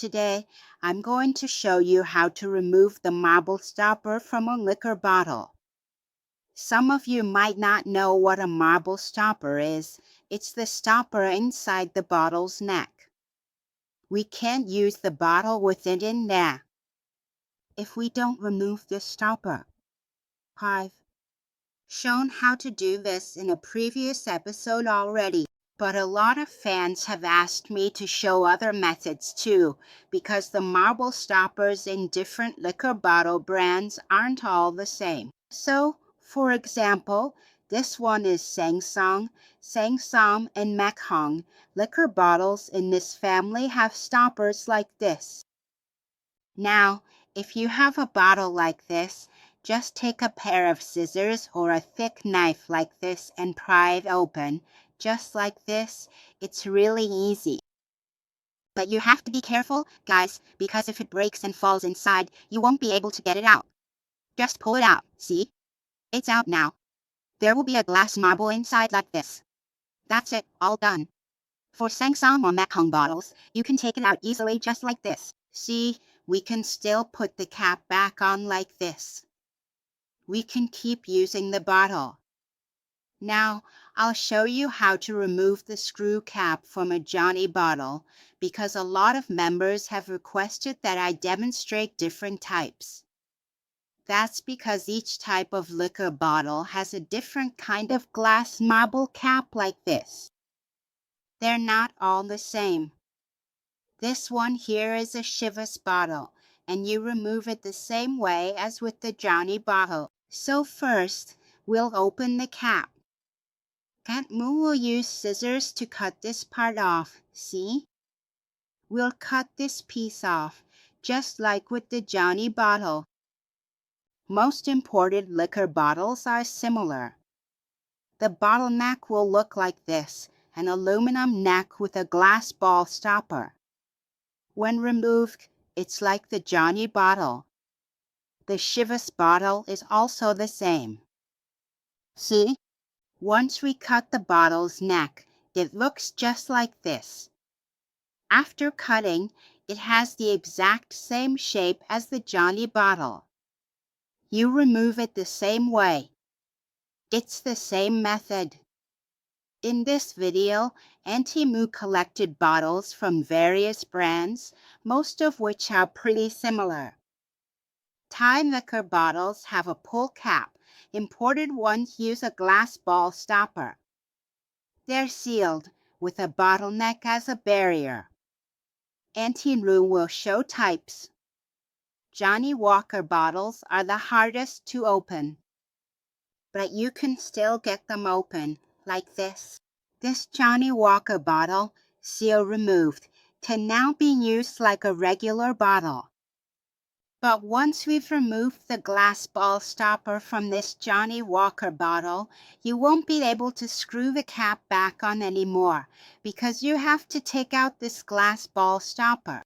today, I'm going to show you how to remove the marble stopper from a liquor bottle. Some of you might not know what a marble stopper is. It's the stopper inside the bottle's neck. We can't use the bottle with it in there if we don't remove the stopper. I've shown how to do this in a previous episode already. But a lot of fans have asked me to show other methods too, because the marble stoppers in different liquor bottle brands aren't all the same. So, for example, this one is Sangsong, Sangsam, and Makhong. Liquor bottles in this family have stoppers like this. Now, if you have a bottle like this, just take a pair of scissors or a thick knife like this and pry it open. Just like this. It's really easy. But you have to be careful, guys, because if it breaks and falls inside, you won't be able to get it out. Just pull it out, see? It's out now. There will be a glass marble inside like this. That's it, all done. For Sangsang or Makhong bottles, you can take it out easily just like this. See, we can still put the cap back on like this. We can keep using the bottle. Now, I'll show you how to remove the screw cap from a Johnnie bottle because a lot of members have requested that I demonstrate different types. That's because each type of liquor bottle has a different kind of glass marble cap like this. They're not all the same. This one here is a Chivas bottle, and you remove it the same way as with the Johnnie bottle. So first, we'll open the cap. Aunt Moo will use scissors to cut this part off, see? We'll cut this piece off, just like with the Johnnie bottle. Most imported liquor bottles are similar. The bottle neck will look like this, an aluminum neck with a glass ball stopper. When removed, it's like the Johnnie bottle. The Chivas bottle is also the same. See? Once we cut the bottle's neck, it looks just like this. After cutting, it has the exact same shape as the Johnnie bottle. You remove it the same way. It's the same method. In this video, Auntie Moo collected bottles from various brands, most of which are pretty similar. Thai liquor bottles have a pull cap. Imported ones use a glass ball stopper. They're sealed with a bottleneck as a barrier. Auntie Moo will show types. Johnnie Walker bottles are the hardest to open, but you can still get them open like this. This Johnnie Walker bottle, seal removed, can now be used like a regular bottle. But once we've removed the glass ball stopper from this Johnnie Walker bottle, you won't be able to screw the cap back on anymore because you have to take out this glass ball stopper.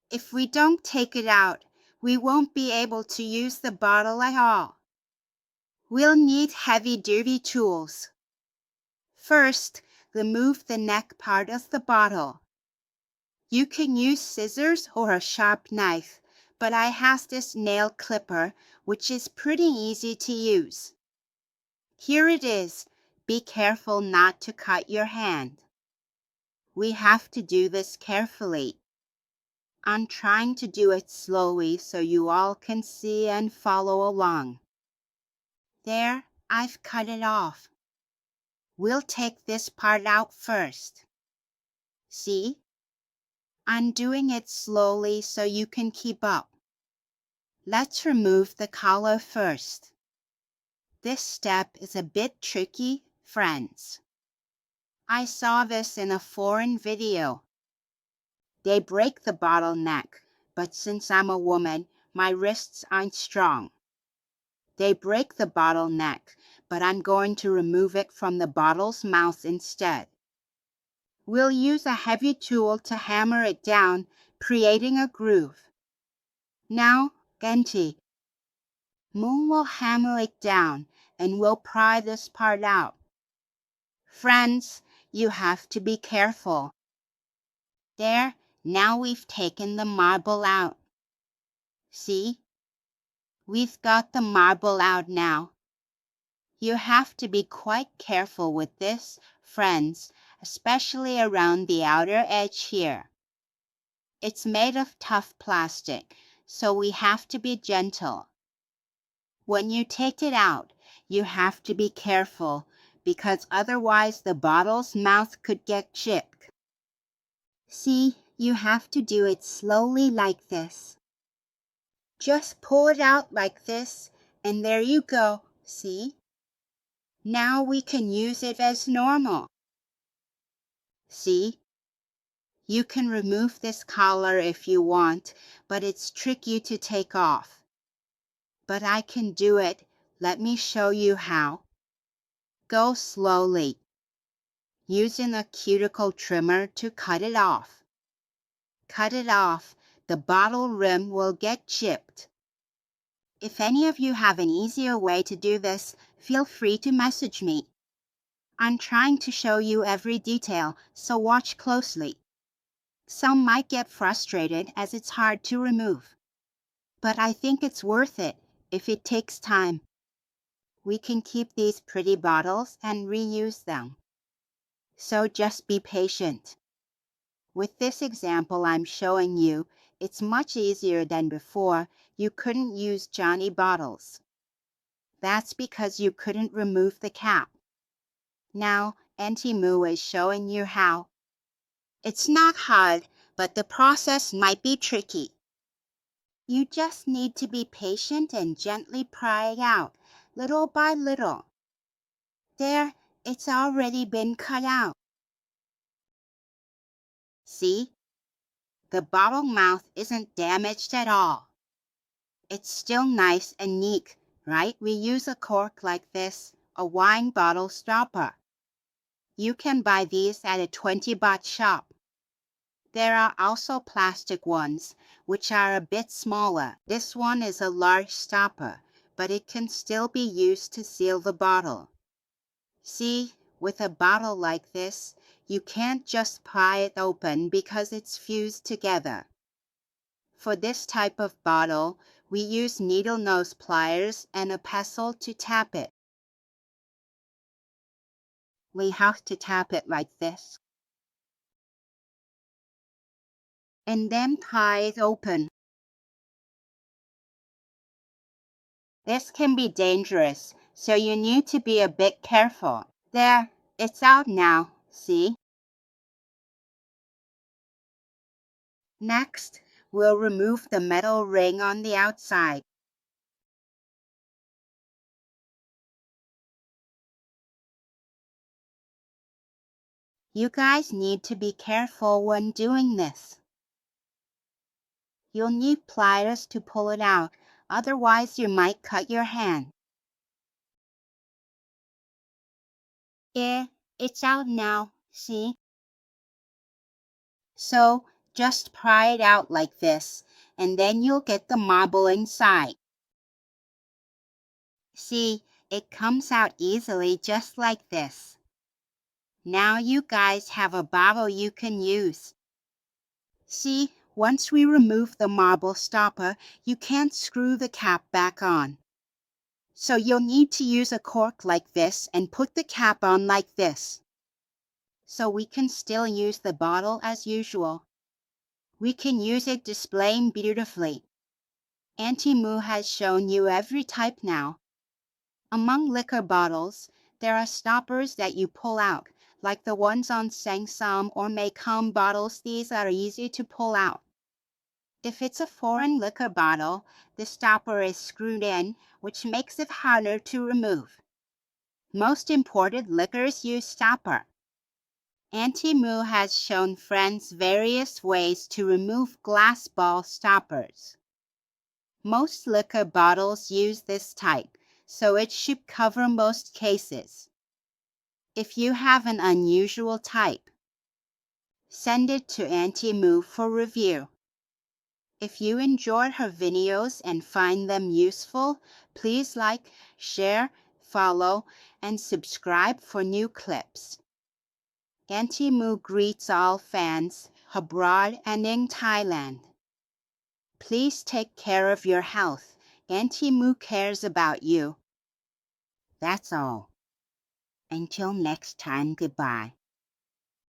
If we don't take it out, we won't be able to use the bottle at all. We'll need heavy-duty tools. First, remove the neck part of the bottle. You can use scissors or a sharp knife, but I have this nail clipper, which is pretty easy to use. Here it is. Be careful not to cut your hand. We have to do this carefully. I'm trying to do it slowly so you all can see and follow along. There, I've cut it off. We'll take this part out first. See? I'm doing it slowly so you can keep up. Let's remove the collar first. This step is a bit tricky, friends. I saw this in a foreign video. They break the bottleneck, but since I'm a woman, my wrists aren't strong. They break the bottleneck, but I'm going to remove it from the bottle's mouth instead. We'll use a heavy tool to hammer it down, creating a groove. Now, Auntie Moo will hammer it down, and we'll pry this part out. Friends, you have to be careful. There, Now we've taken the marble out. See? We've got the marble out now. You have to be quite careful with this, friends, especially around the outer edge here. It's made of tough plastic, so we have to be gentle. When you take it out, you have to be careful because otherwise the bottle's mouth could get chipped. See, you have to do it slowly like this. Just pull it out like this, and there you go, see? Now we can use it as normal. See? You can remove this collar if you want, but it's tricky to take off. But I can do it. Let me show you how. Go slowly, using a cuticle trimmer to cut it off. Cut it off. The bottle rim will get chipped. If any of you have an easier way to do this, feel free to message me. I'm trying to show you every detail, so watch closely. Some might get frustrated as it's hard to remove. But I think it's worth it if it takes time. We can keep these pretty bottles and reuse them. So just be patient. With this example I'm showing you, it's much easier than before. You couldn't use Johnnie bottles. That's because you couldn't remove the cap. Now, Auntie Moo is showing you how. It's not hard, but the process might be tricky. You just need to be patient and gently pry it out, little by little. There, it's already been cut out. See? The bottle mouth isn't damaged at all. It's still nice and neat, right? We use a cork like this, a wine bottle stopper. You can buy these at a 20-baht shop. There are also plastic ones, which are a bit smaller. This one is a large stopper, but it can still be used to seal the bottle. See, with a bottle like this, you can't just pry it open because it's fused together. For this type of bottle, we use needle nose pliers and a pestle to tap it. We have to tap it like this. And then pry it open. This can be dangerous, so you need to be a bit careful. There, it's out now, see? Next, we'll remove the metal ring on the outside. You guys need to be careful when doing this. You'll need pliers to pull it out, otherwise you might cut your hand. It's out now, see? So just pry it out like this, and then you'll get the marble inside. See, it comes out easily just like this. Now you guys have a bottle you can use. See, once we remove the marble stopper, you can't screw the cap back on. So you'll need to use a cork like this and put the cap on like this. So we can still use the bottle as usual. We can use it displaying beautifully. Auntie Moo has shown you every type now. Among liquor bottles, there are stoppers that you pull out, like the ones on Sangsam or Mekong bottles. These are easy to pull out. If it's a foreign liquor bottle, the stopper is screwed in, which makes it harder to remove. Most imported liquors use stopper. Auntie Moo has shown friends various ways to remove glass ball stoppers. Most liquor bottles use this type, so it should cover most cases. If you have an unusual type, send it to Auntie Moo for review. If you enjoyed her videos and find them useful, please like, share, follow, and subscribe for new clips. Auntie Moo greets all fans. abroad and in Thailand. Please take care of your health. Auntie Moo cares about you. That's all. Until next time, goodbye.